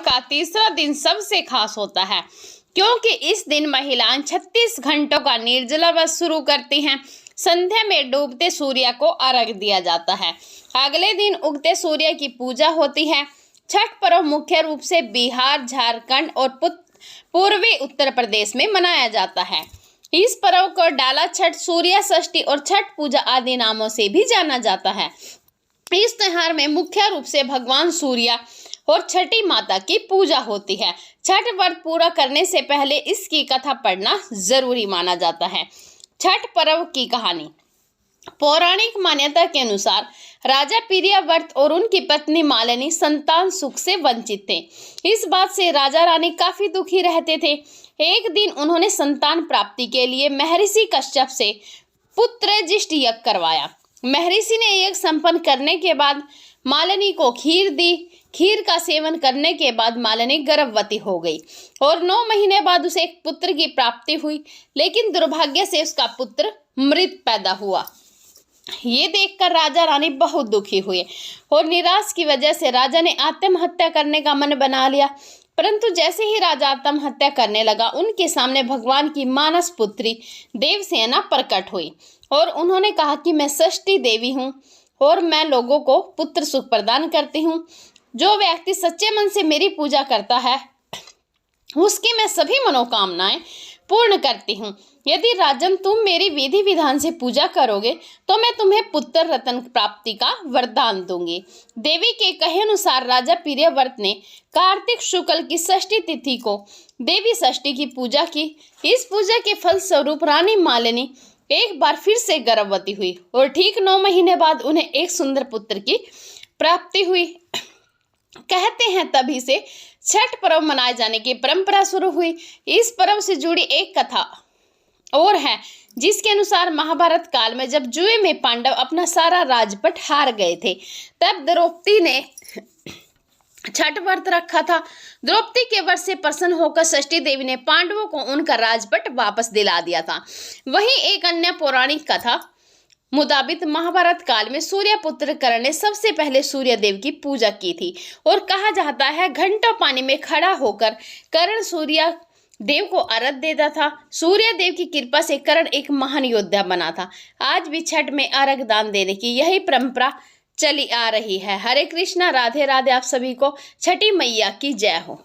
का तीसरा दिन सबसे खास होता है, क्योंकि इस दिन महिलाएं 36 घंटों का निर्जला व्रत शुरू करती हैं। संध्या में डूबते सूर्य को अर्घ्य दिया जाता है। अगले दिन उगते सूर्य की पूजा होती है। छठ पर्व मुख्य रूप से बिहार, झारखंड और पूर्वी उत्तर प्रदेश में मनाया जाता है। इस पर्व को डाला छठ, सूर्य षष्ठी और छठ पूजा आदि नामों से भी जाना जाता है। इस त्योहार में मुख्य रूप से भगवान सूर्य और छठी माता की पूजा होती है। छठ व्रत पूरा करने से पहले इसकी कथा पढ़ना जरूरी माना जाता है। छठ पर्व की कहानी। पौराणिक मान्यता के अनुसार राजा प्रियव्रत और उनकी पत्नी मालिनी संतान सुख से वंचित थे। इस बात से राजा रानी काफी दुखी रहते थे। एक दिन उन्होंने संतान प्राप्ति के लिए महर्षि कश्यप से पुत्रजिष्ट यज्ञ करवाया। महर्षि ने यज्ञ संपन्न करने के बाद मालिनी को खीर दी। खीर का सेवन करने के बाद मालिनी गर्भवती हो गई और 9 महीने बाद उसे एक पुत्र की प्राप्ति हुई, लेकिन दुर्भाग्य से उसका पुत्र मृत पैदा हुआ। ये देखकर राजा रानी बहुत दुखी हुए और निराश की वजह से राजा ने आत्महत्या करने का मन बना लिया। परंतु जैसे ही राजा आत्महत्या करने लगा, उनके सामने भगवान की मानस पुत्री देवसेना प्रकट हुई और उन्होंने कहा कि मैं षष्ठी देवी हूँ और मैं लोगों को पुत्र सुख प्रदान करती हूँ। जो व्यक्ति सच्चे मन से मेरी पूजा करता है उसकी मैं सभी मनोकामनाएं पूर्ण करती हूँ। यदि राजन तुम मेरी विधि विधान से पूजा करोगे तो मैं तुम्हें पुत्र रत्न प्राप्ति का वरदान दूंगी। देवी के कहे अनुसार राजा प्रियव्रत ने कार्तिक शुक्ल की षष्ठी तिथि को देवी षष्ठी की पूजा की। इस पूजा के फल स्वरूप रानी मालिनी एक बार फिर से गर्भवती हुई और ठीक 9 महीने बाद उन्हें एक सुंदर पुत्र की प्राप्ति हुई। कहते हैं तभी से छठ पर्व मनाए जाने की परंपरा शुरू हुई। इस पर्व से जुड़ी एक कथा और है, जिसके अनुसार महाभारत काल में जब जुए में पांडव अपना सारा राजपट हार गए थे, तब द्रौपदी ने छठ व्रत रखा था। द्रौपदी के व्रत से प्रसन्न होकर षष्ठी देवी ने पांडवों को उनका राजपट वापस दिला दिया था। वहीं एक अन्य पौराणिक कथा मुताबिक महाभारत काल में सूर्य पुत्र कर्ण ने सबसे पहले सूर्य देव की पूजा की थी और कहा जाता है घंटों पानी में खड़ा होकर कर्ण सूर्य देव को अर्घ्य देता था। सूर्य देव की कृपा से कर्ण एक महान योद्धा बना था। आज भी छठ में अर्घ्य दान देने की यही परंपरा चली आ रही है। हरे कृष्णा, राधे राधे। आप सभी को छठी मैया की जय हो।